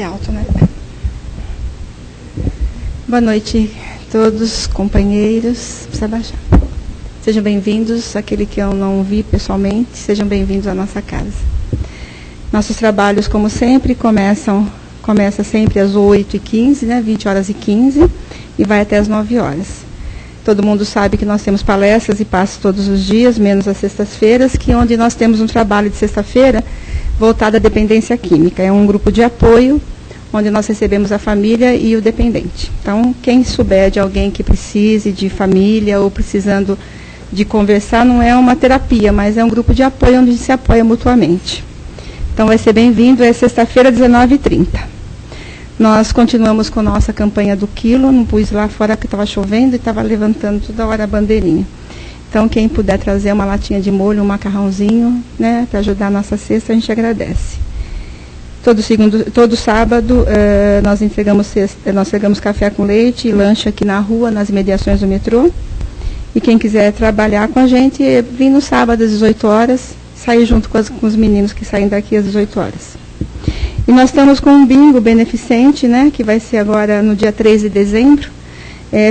ser alto, né? Boa noite a todos, companheiros. Precisa baixar. Sejam bem-vindos, aquele que eu não vi pessoalmente, sejam bem-vindos à nossa casa. Nossos trabalhos, como sempre, começa sempre às 8h15, né, 20h15, e vai até às 9h. Todo mundo sabe que nós temos palestras e passos todos os dias, menos as sextas-feiras, onde nós temos um trabalho de sexta-feira voltado à dependência química. É um grupo de apoio, onde nós recebemos a família e o dependente. Então, quem souber de alguém que precise de família ou precisando de conversar, não é uma terapia, mas é um grupo de apoio onde se apoia mutuamente. Então, vai ser bem-vindo, é sexta-feira, 19h30. Nós continuamos com nossa campanha do quilo, não pus lá fora que estava chovendo e estava levantando toda hora a bandeirinha. Então, quem puder trazer uma latinha de molho, um macarrãozinho, né, para ajudar a nossa cesta, a gente agradece. Todo sábado, nós entregamos café com leite e lanche aqui na rua, nas imediações do metrô. E quem quiser trabalhar com a gente, vem no sábado às 18h, sair junto com os meninos que saem daqui às 18h. E nós estamos com um bingo beneficente, né, que vai ser agora no dia 3 de dezembro,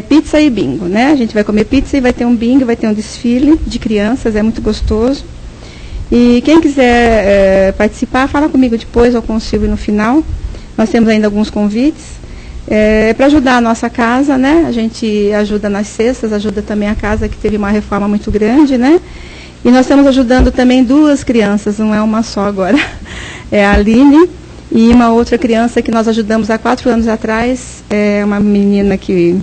pizza e bingo, né? A gente vai comer pizza e vai ter um bingo, vai ter um desfile de crianças, é muito gostoso. E quem quiser participar, fala comigo depois ou com o Silvio no final. Nós temos ainda alguns convites. Para ajudar a nossa casa, né? A gente ajuda nas cestas, ajuda também a casa que teve uma reforma muito grande, né? E nós estamos ajudando também 2 crianças, não é uma só agora. É a Aline e uma outra criança que nós ajudamos há 4 anos atrás, uma menina que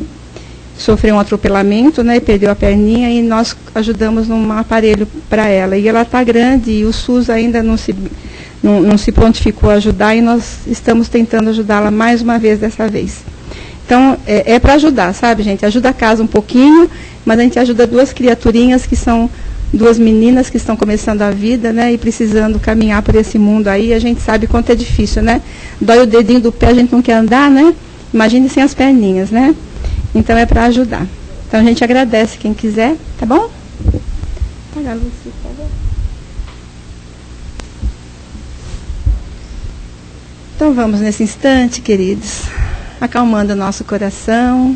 sofreu um atropelamento, né, e perdeu a perninha, e nós ajudamos num aparelho para ela. E ela está grande e o SUS ainda não se prontificou a ajudar, e nós estamos tentando ajudá-la mais uma vez dessa vez. Então, é para ajudar, sabe, gente? Ajuda a casa um pouquinho, mas a gente ajuda 2 criaturinhas que são 2 meninas que estão começando a vida, né, e precisando caminhar por esse mundo aí. A gente sabe quanto é difícil, né? Dói o dedinho do pé, a gente não quer andar, né? Imagine sem as perninhas, né? Então é para ajudar. Então a gente agradece quem quiser, tá bom? Apaga a luz, por favor. Então vamos nesse instante, queridos, acalmando o nosso coração.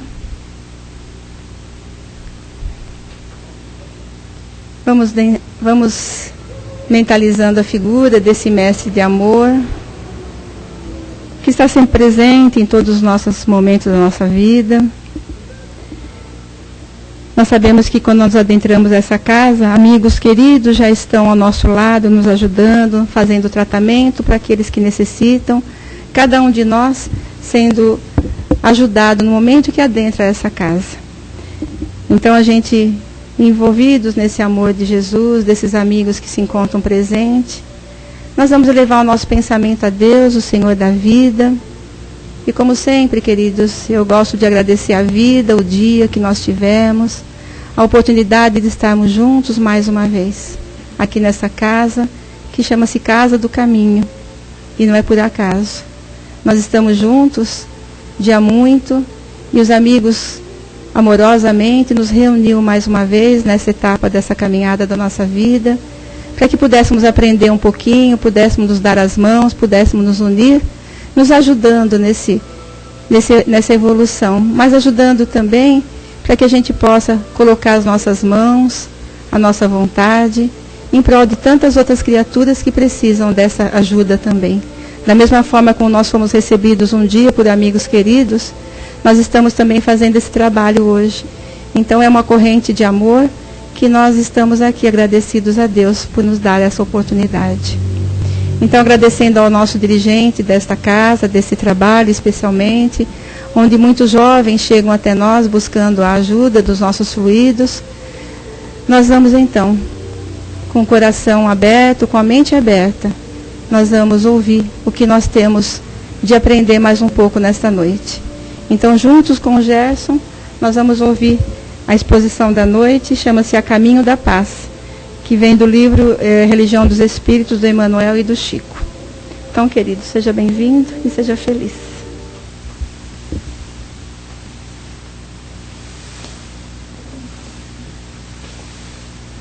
Vamos mentalizando a figura desse mestre de amor, que está sempre presente em todos os nossos momentos da nossa vida. Nós sabemos que quando nós adentramos essa casa, amigos queridos já estão ao nosso lado, nos ajudando, fazendo tratamento para aqueles que necessitam, cada um de nós sendo ajudado no momento que adentra essa casa. Então a gente, envolvidos nesse amor de Jesus, desses amigos que se encontram presentes, nós vamos elevar o nosso pensamento a Deus, o Senhor da vida. E como sempre, queridos, eu gosto de agradecer a vida, o dia que nós tivemos, a oportunidade de estarmos juntos mais uma vez, aqui nessa casa, que chama-se Casa do Caminho, e não é por acaso. Nós estamos juntos, dia muito, e os amigos amorosamente nos reuniu mais uma vez nessa etapa dessa caminhada da nossa vida, para que pudéssemos aprender um pouquinho, pudéssemos nos dar as mãos, pudéssemos nos unir, nos ajudando nessa evolução, mas ajudando também para que a gente possa colocar as nossas mãos, a nossa vontade, em prol de tantas outras criaturas que precisam dessa ajuda também. Da mesma forma como nós fomos recebidos um dia por amigos queridos, nós estamos também fazendo esse trabalho hoje. Então é uma corrente de amor que nós estamos aqui agradecidos a Deus por nos dar essa oportunidade. Então, agradecendo ao nosso dirigente desta casa, desse trabalho especialmente, onde muitos jovens chegam até nós buscando a ajuda dos nossos fluidos, nós vamos então, com o coração aberto, com a mente aberta, nós vamos ouvir o que nós temos de aprender mais um pouco nesta noite. Então, juntos com o Gerson, nós vamos ouvir a exposição da noite, chama-se A Caminho da Paz, que vem do livro Religião dos Espíritos, do Emmanuel e do Chico. Então, querido, seja bem-vindo e seja feliz.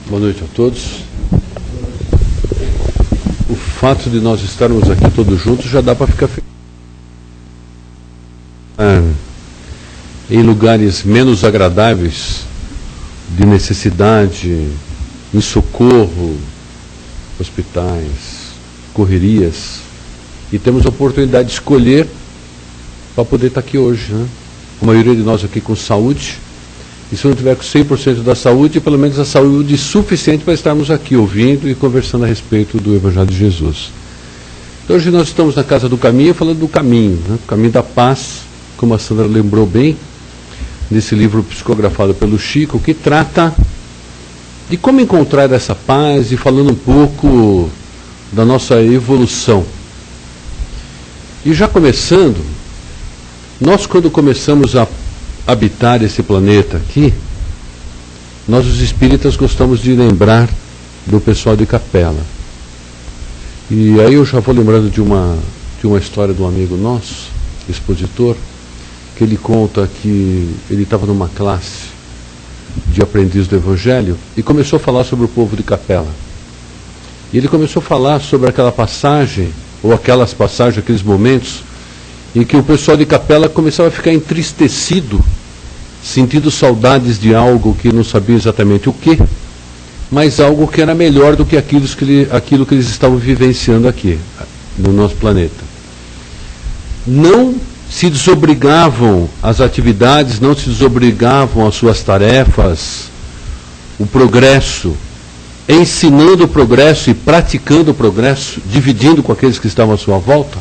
Boa noite a todos. O fato de nós estarmos aqui todos juntos já dá para ficar feliz. em lugares menos agradáveis, de necessidade, em socorro, hospitais, correrias, e temos a oportunidade de escolher para poder estar aqui hoje, né? A maioria de nós aqui com saúde, e se não tiver com 100% da saúde, pelo menos a saúde suficiente para estarmos aqui ouvindo e conversando a respeito do Evangelho de Jesus. Então hoje nós estamos na Casa do Caminho, falando do caminho, né? O caminho da paz, como a Sandra lembrou bem, nesse livro psicografado pelo Chico, que trata de como encontrar essa paz e falando um pouco da nossa evolução. E já começando, nós quando começamos a habitar esse planeta aqui, nós os espíritas gostamos de lembrar do pessoal de Capela. E aí eu já vou lembrando de uma história de um amigo nosso, expositor, que ele conta que ele estava numa classe de aprendiz do Evangelho e começou a falar sobre o povo de Capela. E ele começou a falar sobre aquela passagem, ou aquelas passagens, aqueles momentos, em que o pessoal de Capela começava a ficar entristecido, sentindo saudades de algo que não sabia exatamente o que, mas algo que era melhor do que aquilo que eles estavam vivenciando aqui, no nosso planeta. Não se desobrigavam às atividades, não se desobrigavam às suas tarefas, o progresso, ensinando o progresso e praticando o progresso, dividindo com aqueles que estavam à sua volta,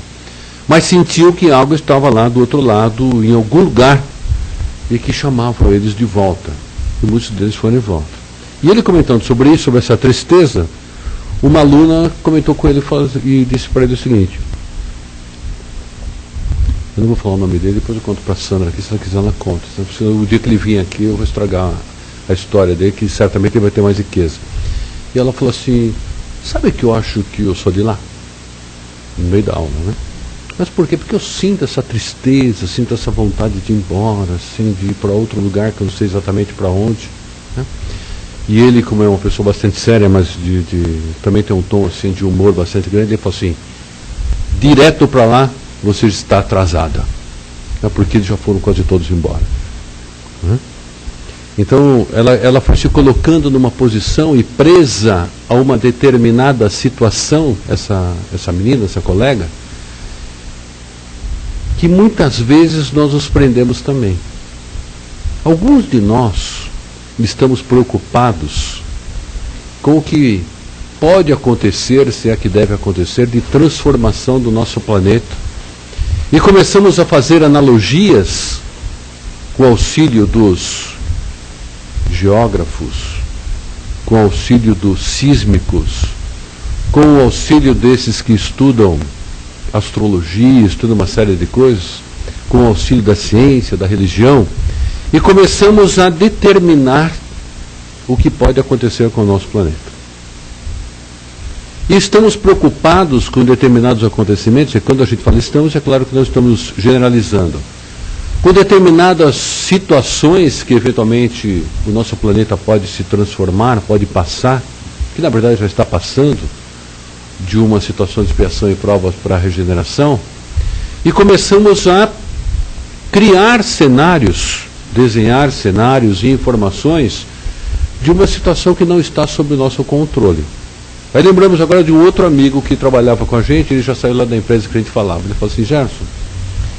mas sentiam que algo estava lá do outro lado, em algum lugar, e que chamavam eles de volta. E muitos deles foram de volta. E ele comentando sobre isso, sobre essa tristeza, uma aluna comentou com ele e disse para ele o seguinte: eu não vou falar o nome dele, depois eu conto para a Sandra aqui, se ela quiser ela conta. O dia que ele vir aqui eu vou estragar a história dele, que certamente ele vai ter mais riqueza. E ela falou assim: sabe que eu acho que eu sou de lá? No meio da aula, né? Mas por quê? Porque eu sinto essa tristeza, sinto essa vontade de ir embora, assim, de ir para outro lugar que eu não sei exatamente para onde, né? E ele, como é uma pessoa bastante séria, mas também tem um tom assim, de humor bastante grande, ele falou assim: direto para lá você está atrasada, porque eles já foram quase todos embora, né? Então ela foi se colocando numa posição e presa a uma determinada situação, essa menina, essa colega, que muitas vezes nós nos prendemos também. Alguns de nós estamos preocupados com o que pode acontecer, se é que deve acontecer, de transformação do nosso planeta. E começamos a fazer analogias com o auxílio dos geógrafos, com o auxílio dos sísmicos, com o auxílio desses que estudam astrologia, estudam uma série de coisas, com o auxílio da ciência, da religião, e começamos a determinar o que pode acontecer com o nosso planeta. E estamos preocupados com determinados acontecimentos, e quando a gente fala estamos, é claro que nós estamos generalizando, com determinadas situações que eventualmente o nosso planeta pode se transformar, pode passar, que na verdade já está passando, de uma situação de expiação e provas para a regeneração, e começamos a criar cenários, desenhar cenários e informações de uma situação que não está sob o nosso controle. Aí lembramos agora de um outro amigo que trabalhava com a gente, ele já saiu lá da empresa que a gente falava. Ele falou assim: Gerson,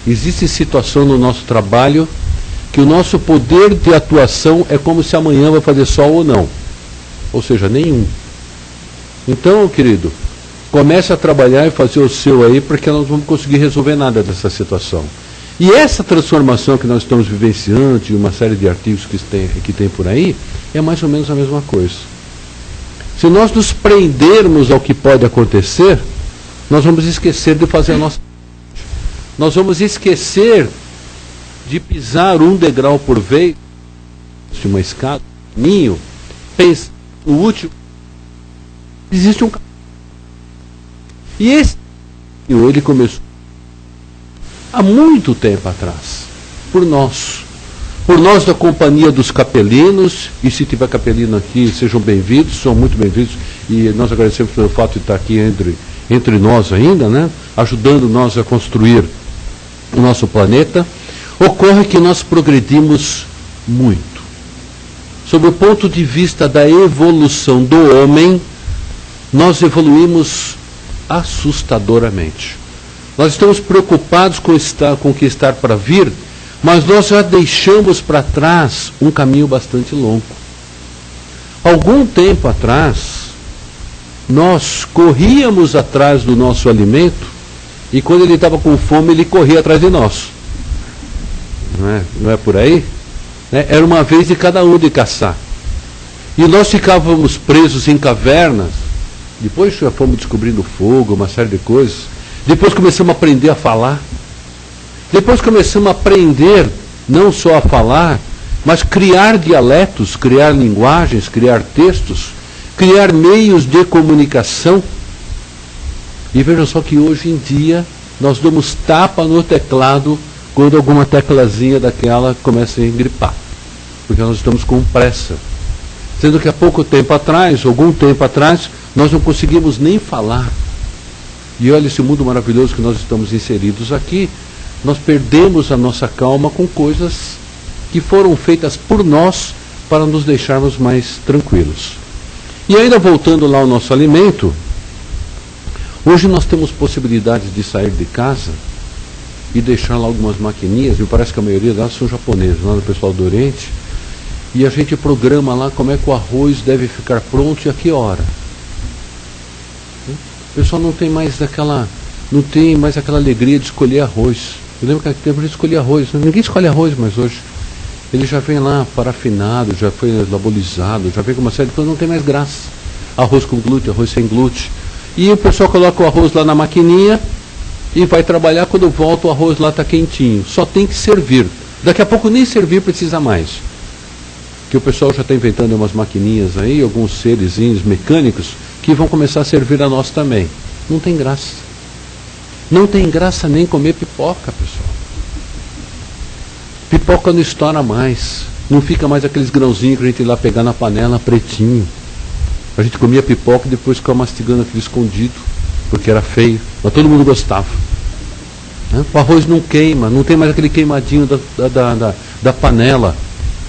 existe situação no nosso trabalho que o nosso poder de atuação é como se amanhã vai fazer sol ou não. Ou seja, nenhum. Então, querido, comece a trabalhar e fazer o seu aí, porque nós não vamos conseguir resolver nada dessa situação. E essa transformação que nós estamos vivenciando, e uma série de artigos que tem por aí, é mais ou menos a mesma coisa. Se nós nos prendermos ao que pode acontecer, nós vamos esquecer de fazer a nossa parte. Nós vamos esquecer de pisar um degrau por vez, de uma escada, caminho, pensa no último. Existe um caminho. E esse caminho, ele começou há muito tempo atrás, por nós da Companhia dos Capelinos, e se tiver capelino aqui, sejam bem-vindos, são muito bem-vindos, e nós agradecemos pelo fato de estar aqui entre nós ainda, né, ajudando nós a construir o nosso planeta. Ocorre que nós progredimos muito. Sob o ponto de vista da evolução do homem, nós evoluímos assustadoramente. Nós estamos preocupados com o que está para vir, mas nós já deixamos para trás um caminho bastante longo. Algum tempo atrás, nós corríamos atrás do nosso alimento e quando ele estava com fome, ele corria atrás de nós. Não é por aí? Era uma vez de cada um de caçar. E nós ficávamos presos em cavernas. Depois já fomos descobrindo fogo, uma série de coisas. Depois começamos a aprender a falar. Depois começamos a aprender não só a falar, mas criar dialetos, criar linguagens, criar textos, criar meios de comunicação. E vejam só que hoje em dia nós damos tapa no teclado quando alguma teclazinha daquela começa a engripar. Porque nós estamos com pressa. Sendo que há pouco tempo atrás, algum tempo atrás, nós não conseguimos nem falar. E olha esse mundo maravilhoso que nós estamos inseridos aqui, nós perdemos a nossa calma com coisas que foram feitas por nós para nos deixarmos mais tranquilos. E ainda voltando lá ao nosso alimento, hoje nós temos possibilidades de sair de casa e deixar lá algumas maquininhas, me parece que a maioria delas são japonesas, lá do pessoal do Oriente, e a gente programa lá como é que o arroz deve ficar pronto e a que hora. O pessoal não tem mais aquela alegria de escolher arroz. Eu lembro que naquele tempo a gente escolhia arroz, ninguém escolhe arroz mais hoje. Ele já vem lá parafinado, já foi labolizado, já vem com uma série de coisas, não tem mais graça. Arroz com glúten, arroz sem glúten. E o pessoal coloca o arroz lá na maquininha e vai trabalhar, quando volta o arroz lá está quentinho. Só tem que servir. Daqui a pouco nem servir precisa mais. Que o pessoal já está inventando umas maquininhas aí, alguns serezinhos mecânicos, que vão começar a servir a nós também. Não tem graça. Não tem graça nem comer pipoca, pessoal. Pipoca não estoura mais. Não fica mais aqueles grãozinhos que a gente ia lá pegar na panela pretinho. A gente comia pipoca e depois ficava mastigando aquilo escondido, porque era feio, mas todo mundo gostava. O arroz não queima, não tem mais aquele queimadinho da panela,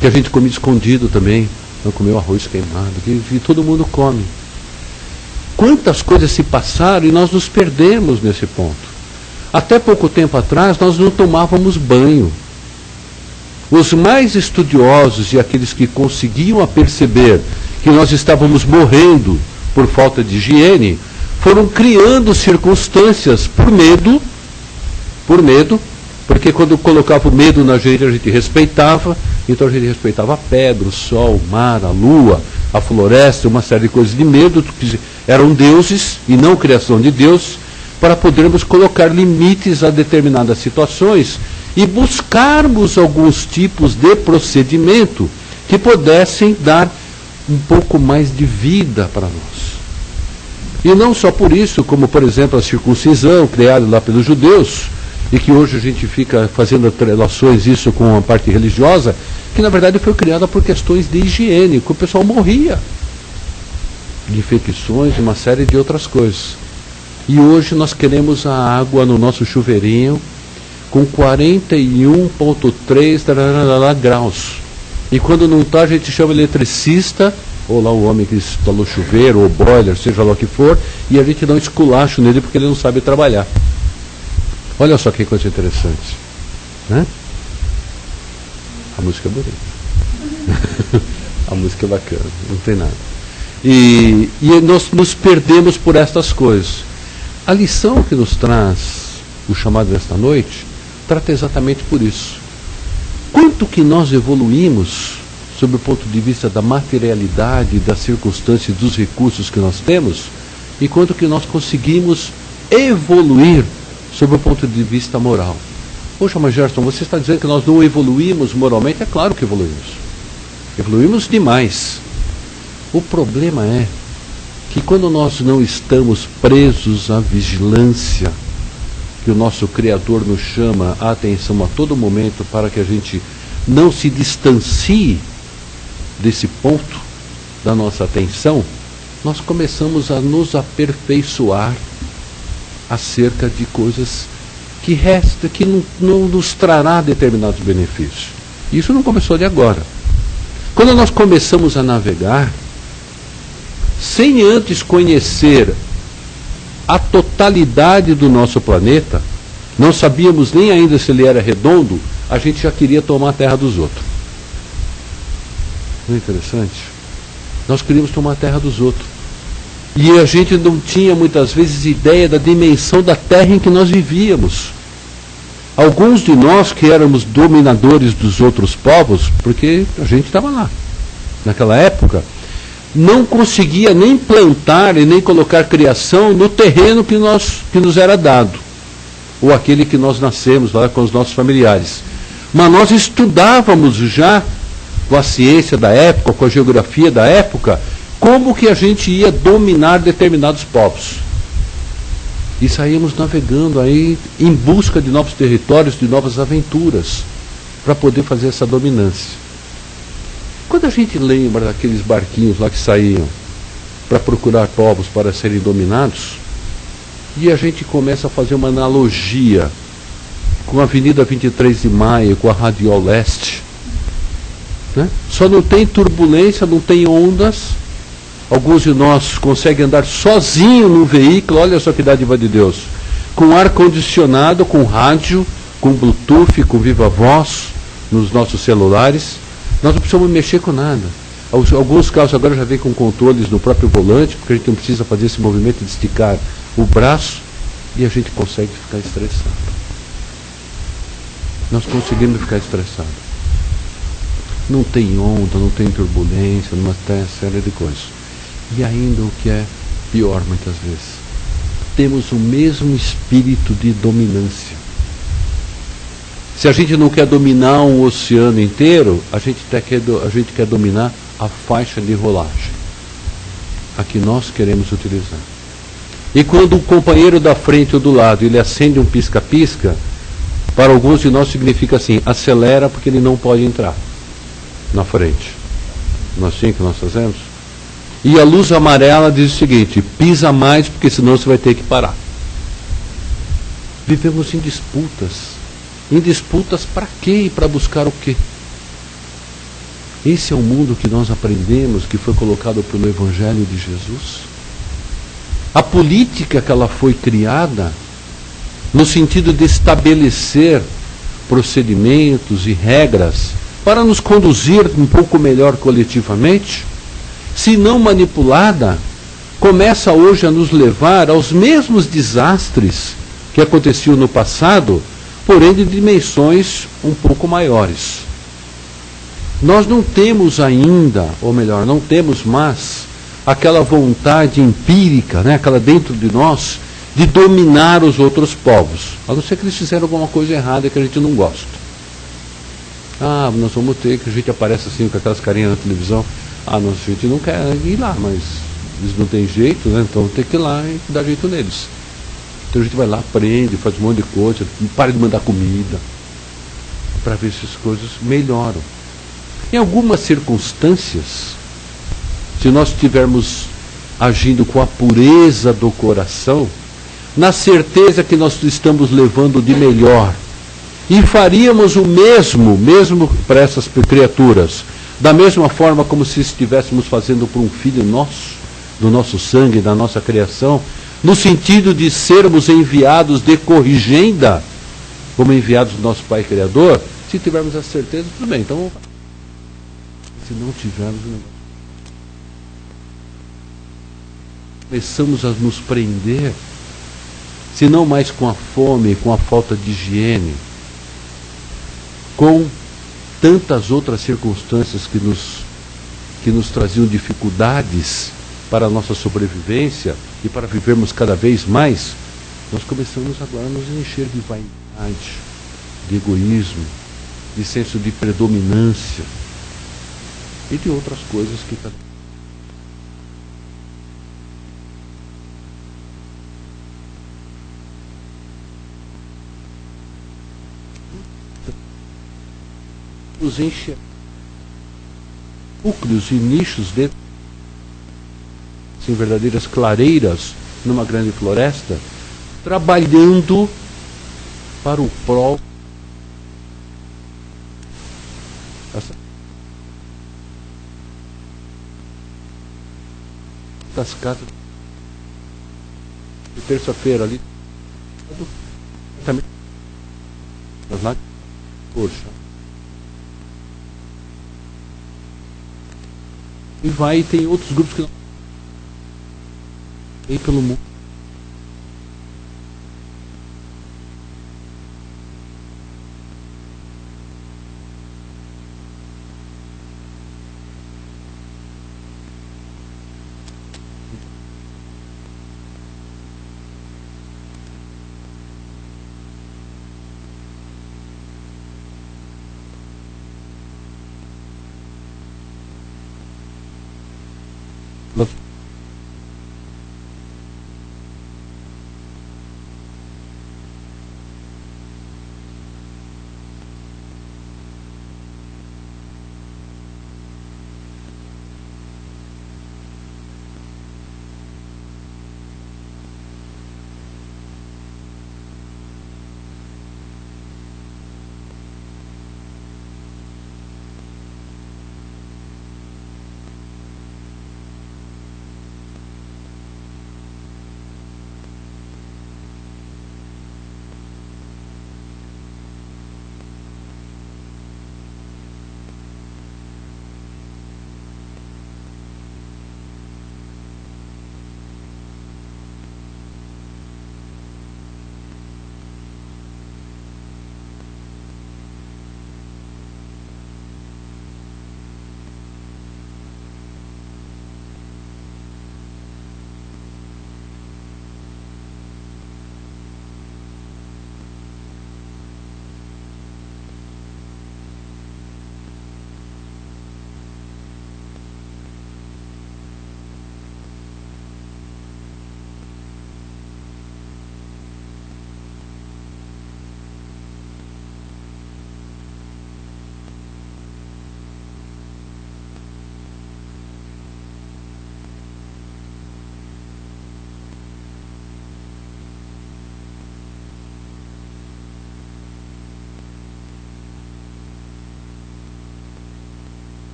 que a gente comia escondido também. Não comeu arroz queimado, que todo mundo come. Quantas coisas se passaram e nós nos perdemos nesse ponto. Até pouco tempo atrás nós não tomávamos banho. Os mais estudiosos e aqueles que conseguiam perceber que nós estávamos morrendo por falta de higiene, foram criando circunstâncias por medo, porque quando colocava o medo na gente, a gente respeitava, então a gente respeitava a pedra, o sol, o mar, a lua, a floresta, uma série de coisas de medo, que eram deuses e não criação de Deus, para podermos colocar limites a determinadas situações e buscarmos alguns tipos de procedimento que pudessem dar um pouco mais de vida para nós. E não só por isso, como por exemplo a circuncisão, criada lá pelos judeus, e que hoje a gente fica fazendo relações isso com a parte religiosa, que na verdade foi criada por questões de higiene, que o pessoal morria de infecções e uma série de outras coisas. E hoje nós queremos a água no nosso chuveirinho com 41,3 graus. E quando não está, a gente chama eletricista, ou lá o homem que instalou chuveiro, ou boiler, seja lá o que for, e a gente dá um esculacho nele porque ele não sabe trabalhar. Olha só que coisa interessante, né? A música é bonita. A música é bacana, não tem nada. E nós nos perdemos por estas coisas. A lição que nos traz o chamado desta noite trata exatamente por isso. Quanto que nós evoluímos sob o ponto de vista da materialidade, das circunstâncias, dos recursos que nós temos, e quanto que nós conseguimos evoluir sob o ponto de vista moral. Poxa, mas Gerson, você está dizendo que nós não evoluímos moralmente? É claro que evoluímos. Evoluímos demais. O problema é que quando nós não estamos presos à vigilância, que o nosso Criador nos chama a atenção a todo momento para que a gente não se distancie desse ponto da nossa atenção, nós começamos a nos aperfeiçoar acerca de coisas que resta, que não nos trará determinados benefícios. Isso não começou de agora. Quando nós começamos a navegar, sem antes conhecer a totalidade do nosso planeta, não sabíamos nem ainda se ele era redondo, a gente já queria tomar a terra dos outros. Não é interessante? Nós queríamos tomar a terra dos outros. E a gente não tinha muitas vezes ideia da dimensão da terra em que nós vivíamos. Alguns de nós que éramos dominadores dos outros povos, porque a gente estava lá, naquela época, não conseguia nem plantar e nem colocar criação no terreno que nos era dado, ou aquele que nós nascemos lá com os nossos familiares. Mas nós estudávamos já, com a ciência da época, com a geografia da época, como que a gente ia dominar determinados povos. E saímos navegando aí em busca de novos territórios, de novas aventuras, para poder fazer essa dominância. Quando a gente lembra daqueles barquinhos lá que saíam para procurar povos para serem dominados, e a gente começa a fazer uma analogia com a Avenida 23 de Maio, com a Radial Leste, né? Só não tem turbulência, não tem ondas. Alguns de nós conseguem andar sozinho no veículo, olha só que dádiva de Deus, com ar-condicionado, com rádio, com Bluetooth, com Viva Voz, nos nossos celulares. Nós não precisamos mexer com nada. Alguns carros agora já vêm com controles no próprio volante, porque a gente não precisa fazer esse movimento de esticar o braço, e a gente consegue ficar estressado. Nós conseguimos ficar estressados. Não tem onda, não tem turbulência, uma série de coisas. E ainda o que é pior muitas vezes, temos o mesmo espírito de dominância. Se a gente não quer dominar um oceano inteiro, a gente quer dominar a faixa de rolagem, a que nós queremos utilizar. E quando o companheiro da frente ou do lado, ele acende um pisca-pisca, para alguns de nós significa assim, acelera porque ele não pode entrar na frente. Não é assim que nós fazemos? E a luz amarela diz o seguinte, pisa mais porque senão você vai ter que parar. Vivemos em disputas. Em disputas para quê e para buscar o quê? Esse é o mundo que nós aprendemos, que foi colocado pelo Evangelho de Jesus. A política que ela foi criada, no sentido de estabelecer procedimentos e regras para nos conduzir um pouco melhor coletivamente, se não manipulada, começa hoje a nos levar aos mesmos desastres que aconteciam no passado, porém de dimensões um pouco maiores. Nós não temos ainda, ou melhor, não temos mais aquela vontade empírica, né, aquela dentro de nós, de dominar os outros povos, a não ser que eles fizeram alguma coisa errada que a gente não gosta. Ah, nós vamos ter, que a gente aparece assim com aquelas carinhas na televisão, a gente não quer ir lá, mas eles não têm jeito, né? Então tem que ir lá e dar jeito neles. Então a gente vai lá, aprende, faz um monte de coisa, para de mandar comida, para ver se as coisas melhoram. Em algumas circunstâncias, se nós estivermos agindo com a pureza do coração, na certeza que nós estamos levando de melhor, e faríamos o mesmo para essas criaturas, da mesma forma como se estivéssemos fazendo para um filho nosso, do nosso sangue, da nossa criação, no sentido de sermos enviados de corrigenda, como enviados do nosso Pai Criador. Se tivermos a certeza, tudo bem, então vamos. Se não tivermos, começamos a nos prender, se não mais com a fome, com a falta de higiene, com tantas outras circunstâncias que nos traziam dificuldades para a nossa sobrevivência e para vivermos cada vez mais, nós começamos agora a nos encher de vaidade, de egoísmo, de senso de predominância e de outras coisas que nos enche núcleos e nichos dentro, sem verdadeiras clareiras numa grande floresta, trabalhando para o prol das casas de terça-feira ali também lá, poxa, e vai, e tem outros grupos que não aí pelo mundo.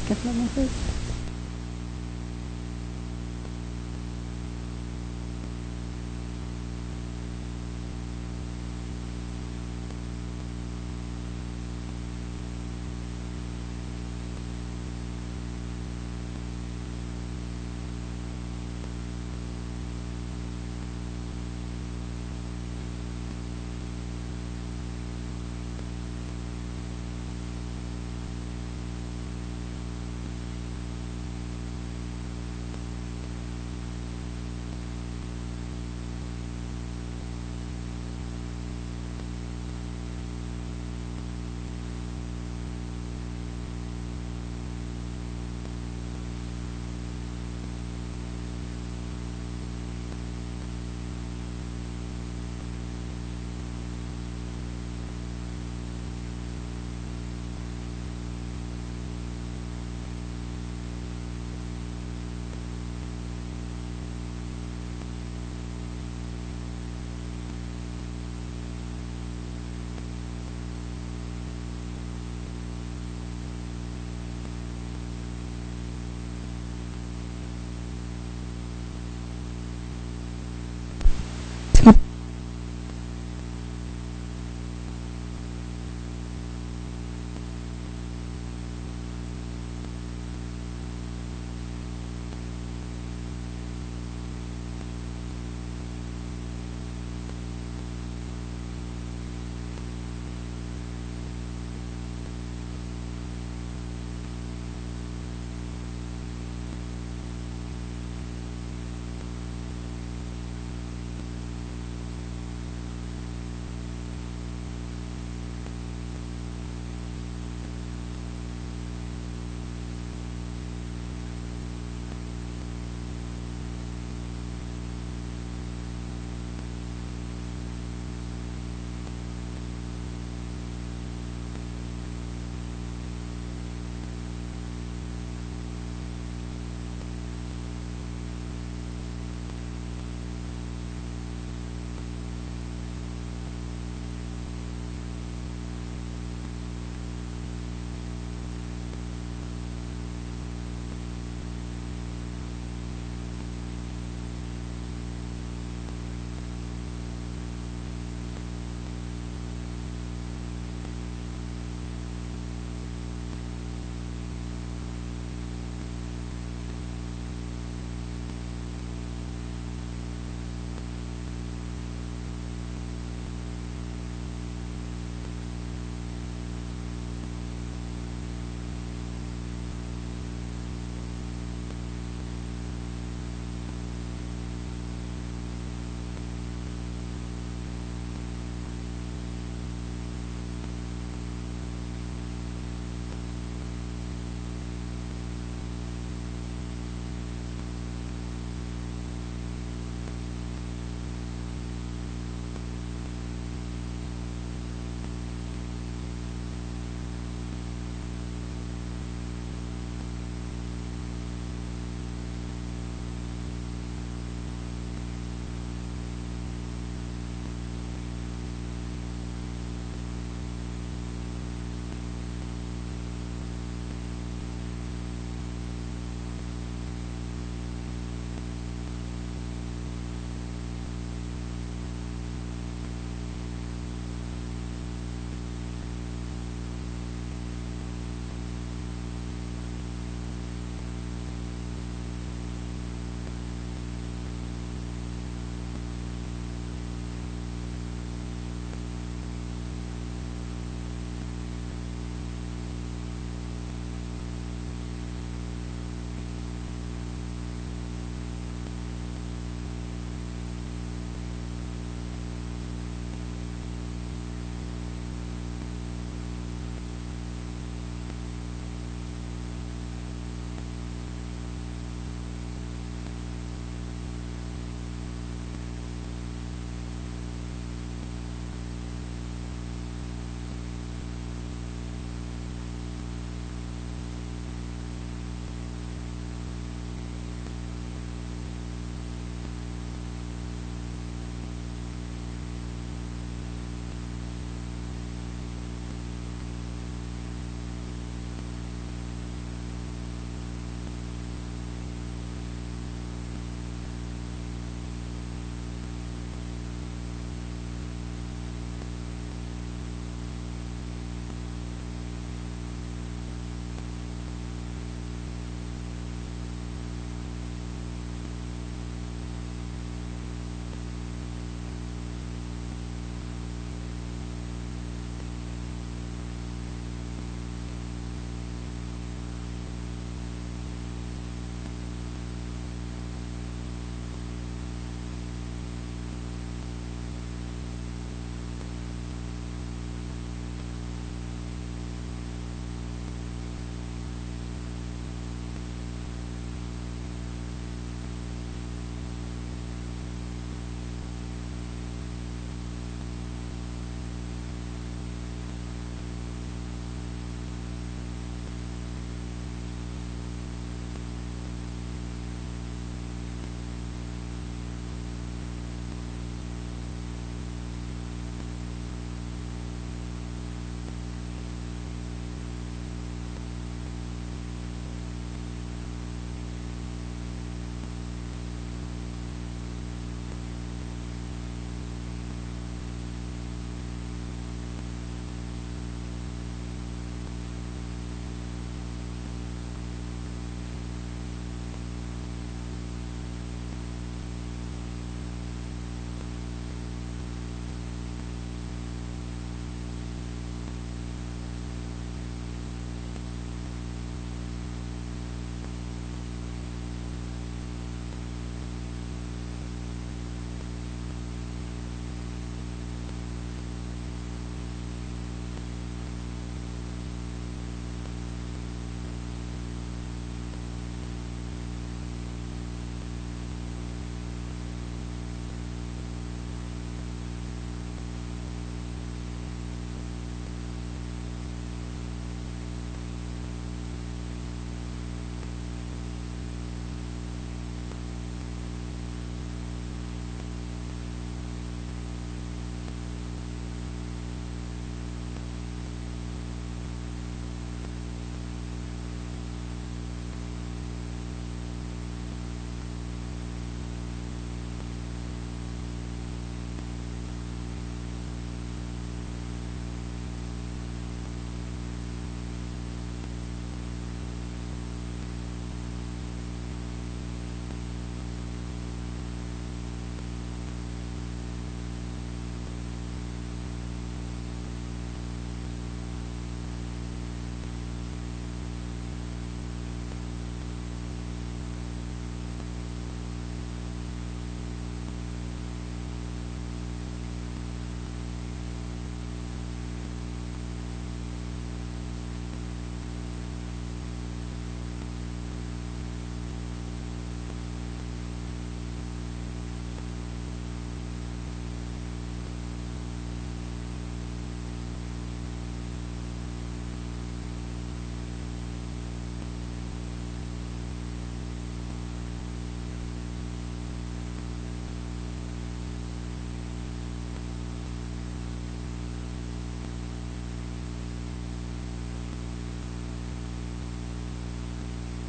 Quer falar alguma coisa?